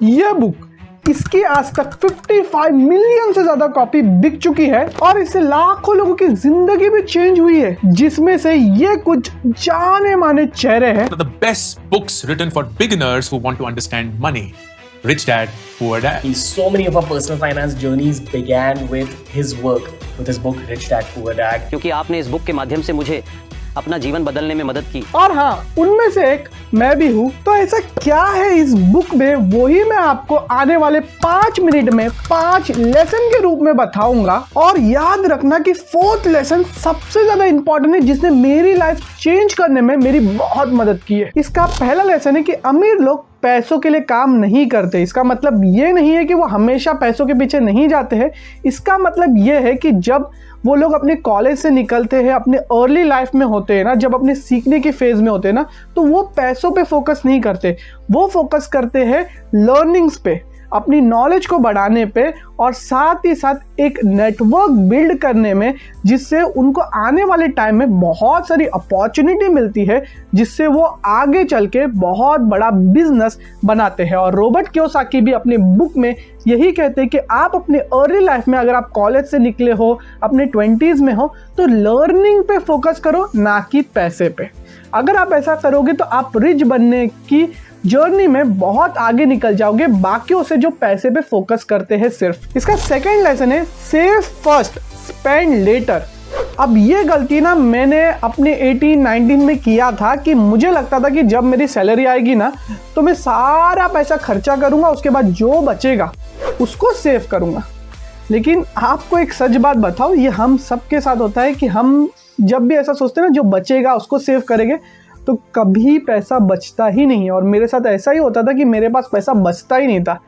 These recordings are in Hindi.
ये बुक इसकी आज तक 55 मिलियन से ज्यादा कॉपी बिक चुकी है और इससे लाखों लोगों की जिंदगी भी चेंज हुई है, जिसमें से ये कुछ जाने माने चेहरे हैं। The best books written for beginners who want to understand money. Rich Dad, Poor Dad. So many of our personal finance journeys began with his work, with his book Rich Dad, Poor Dad. क्योंकि आपने इस बुक के माध्यम से मुझे अपना जीवन बदलने में मदद की। और हाँ, उनमें से एक मैं भी हूँ। तो ऐसा क्या है इस बुक में, वही मैं आपको आने वाले 5 मिनट में 5 लेसन के रूप में बताऊंगा। और याद रखना कि 4th लेसन सबसे ज्यादा इंपॉर्टेंट है, जिसने मेरी लाइफ चेंज करने में मेरी बहुत मदद की है। इसका पहला लेसन है कि अमीर लोग पैसों के लिए काम नहीं करते। इसका मतलब ये नहीं है कि वो हमेशा पैसों के पीछे नहीं जाते हैं। इसका मतलब ये है कि जब वो लोग अपने कॉलेज से निकलते हैं, अपने अर्ली लाइफ में होते हैं ना, जब अपने सीखने के फेज में होते हैं ना, तो वो पैसों पे फोकस नहीं करते। वो फोकस करते हैं लर्निंग्स पे, अपनी नॉलेज को बढ़ाने पे और साथ ही साथ एक नेटवर्क बिल्ड करने में, जिससे उनको आने वाले टाइम में बहुत सारी अपॉर्चुनिटी मिलती है, जिससे वो आगे चल के बहुत बड़ा बिजनेस बनाते हैं। और रॉबर्ट कियोसाकी भी अपने बुक में यही कहते हैं कि आप अपने अर्ली लाइफ में, अगर आप कॉलेज से निकले हो, अपने 20s में हो, तो लर्निंग पे फोकस करो, ना कि पैसे पे। अगर आप ऐसा करोगे तो आप रिच बनने की जर्नी में बहुत आगे निकल जाओगे, बाकियों से जो पैसे पे फोकस करते हैं सिर्फ। इसका सेकंड लेसन है सेव फर्स्ट स्पेंड लेटर। अब ये गलती ना मैंने अपने 18-19 में किया था कि मुझे लगता था कि जब मेरी सैलरी आएगी ना, तो मैं सारा पैसा खर्चा करूंगा, उसके बाद जो बचेगा उसको सेव करूंगा। लेकिन आपको एक सच बात बताओ, ये हम सबके साथ होता है कि हम जब भी ऐसा सोचते हैं ना, जो बचेगा उसको सेव करेंगे, तो कभी पैसा बचता ही नहीं। और मेरे साथ ऐसा ही होता था कि मेरे पास पैसा बचता ही नहीं था।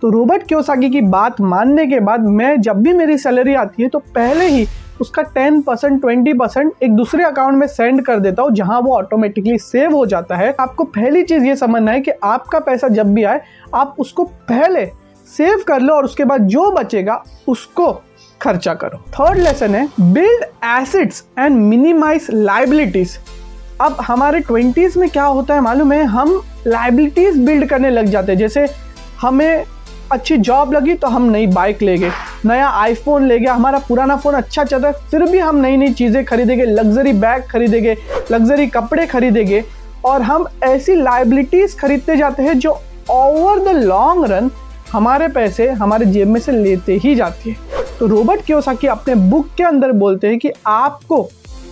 तो रॉबर्ट कियोसाकी की बात मानने के बाद मैं जब भी मेरी सैलरी आती है, तो पहले ही उसका 10% 20% एक दूसरे अकाउंट में सेंड कर देता हूँ, जहाँ वो ऑटोमेटिकली सेव हो जाता है। आपको पहली चीज़ ये समझना है कि आपका पैसा जब भी आए, आप उसको पहले सेव कर लो और उसके बाद जो बचेगा उसको खर्चा करो। थर्ड लेसन है build assets and minimize liabilities. अब हमारे 20s में क्या होता है मालूम है, हम लायबिलिटीज बिल्ड करने लग जाते हैं। जैसे हमें अच्छी जॉब लगी तो हम नई बाइक ले गए, नया आईफोन ले गया, हमारा पुराना फ़ोन अच्छा चल रहा है, फिर भी हम नई नई चीज़ें खरीदेंगे, लग्जरी बैग खरीदेंगे, लग्जरी कपड़े खरीदेंगे, और हम ऐसी लायबिलिटीज़ खरीदते जाते हैं जो ओवर द लॉन्ग रन हमारे पैसे हमारे जेब में से लेते ही जाती है। तो रॉबर्ट कियोसाकी अपने बुक के अंदर बोलते हैं कि आपको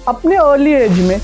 अपने अर्ली एज में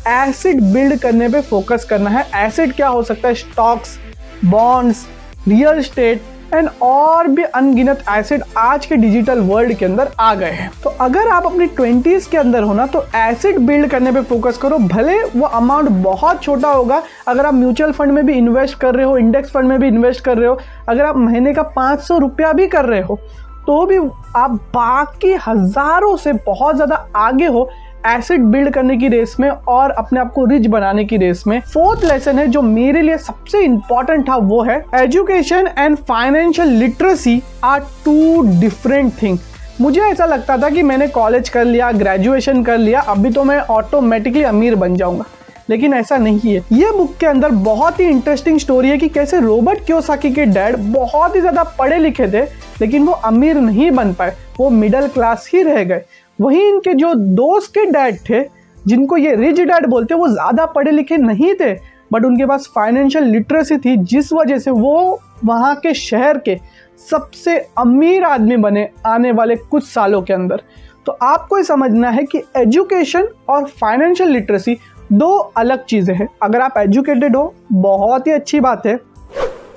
एसेट बिल्ड करने पे फोकस करना है। एसेट क्या हो सकता है? Stocks, bonds, real estate and और भी अनगिनत एसेट आज के डिजिटल वर्ल्ड के अंदर आ गए हैं। तो अगर आप अपनी 20s के अंदर हो ना, तो एसेट बिल्ड करने पे फोकस करो। भले वो अमाउंट बहुत छोटा होगा, अगर आप म्यूचुअल फंड में भी इन्वेस्ट कर रहे हो, इंडेक्स फंड में भी इन्वेस्ट कर रहे हो, अगर आप महीने का 500 रुपया भी कर रहे हो, तो भी आप बाकी हज़ारों से बहुत ज़्यादा आगे हो एसेट बिल्ड करने की रेस में और अपने आप को रिच बनाने की रेस में। 4th लेसन है जो मेरे लिए सबसे इंपॉर्टेंट था, वो है education and financial literacy are 2 different thing. मुझे ऐसा लगता था कि मैंने कॉलेज कर लिया, ग्रेजुएशन कर लिया, अभी तो मैं ऑटोमेटिकली अमीर बन जाऊंगा, लेकिन ऐसा नहीं है। ये बुक के अंदर बहुत ही इंटरेस्टिंग स्टोरी है कि कैसे रॉबर्ट कियोसाकी के डैड बहुत ही ज़्यादा पढ़े लिखे थे, लेकिन वो अमीर नहीं बन पाए, वो मिडिल क्लास ही रह गए। वहीं इनके जो दोस्त के डैड थे, जिनको ये रिच डैड बोलते हैं, वो ज़्यादा पढ़े लिखे नहीं थे, बट उनके पास फाइनेंशियल लिटरेसी थी, जिस वजह से वो वहाँ के शहर के सबसे अमीर आदमी बने आने वाले कुछ सालों के अंदर। तो आपको ये समझना है कि एजुकेशन और फाइनेंशियल लिटरेसी 2 अलग चीज़ें हैं। अगर आप एजुकेटेड हो, बहुत ही अच्छी बात है।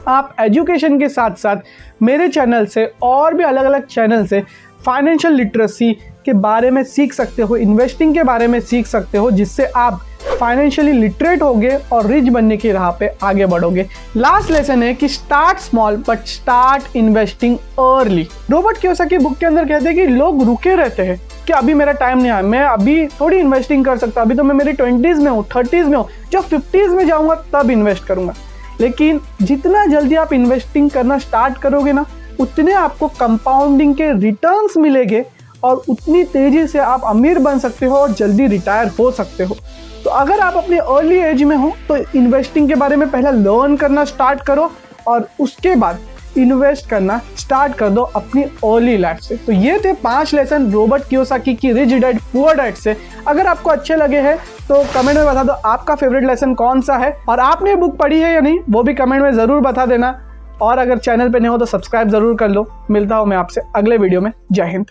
आप एजुकेशन के साथ साथ मेरे चैनल से और भी अलग अलग चैनल से फाइनेंशियल लिटरेसी के बारे में सीख सकते हो, इन्वेस्टिंग के बारे में सीख सकते हो, जिससे आप फाइनेंशियली लिटरेट होगे और रिच बनने की राह पे आगे बढ़ोगे। लास्ट लेसन है कि start small but start investing early. Robert Kiyosaki book के अंदर कहते हैं कि लोग रुके रहते हैं कि अभी मेरा टाइम नहीं आया, मैं अभी थोड़ी इन्वेस्टिंग कर सकता, अभी तो मैं मेरी 20s में हूँ, 30s में हूँ, जब 50s में जाऊँगा तब इन्वेस्ट करूँगा। लेकिन जितना जल्दी आप इन्वेस्टिंग करना स्टार्ट करोगे ना, उतने आपको कंपाउंडिंग के रिटर्न्स मिलेंगे और उतनी तेज़ी से आप अमीर बन सकते हो और जल्दी रिटायर हो सकते हो। तो अगर आप अपने अर्ली एज में हो, तो इन्वेस्टिंग के बारे में पहले लर्न करना स्टार्ट करो और उसके बाद इन्वेस्ट करना स्टार्ट कर दो अपनी अर्ली लाइफ से। तो ये थे 5 लेसन रॉबर्ट कियोसाकी की रिच डैड पुअर डैड से। अगर आपको अच्छे लगे हैं तो कमेंट में बता दो आपका फेवरेट लेसन कौन सा है, और आपने बुक पढ़ी है या नहीं वो भी कमेंट में ज़रूर बता देना। और अगर चैनल पे नहीं हो तो सब्सक्राइब ज़रूर कर लो। मिलता हूँ मैं आपसे अगले वीडियो में। जय हिंद।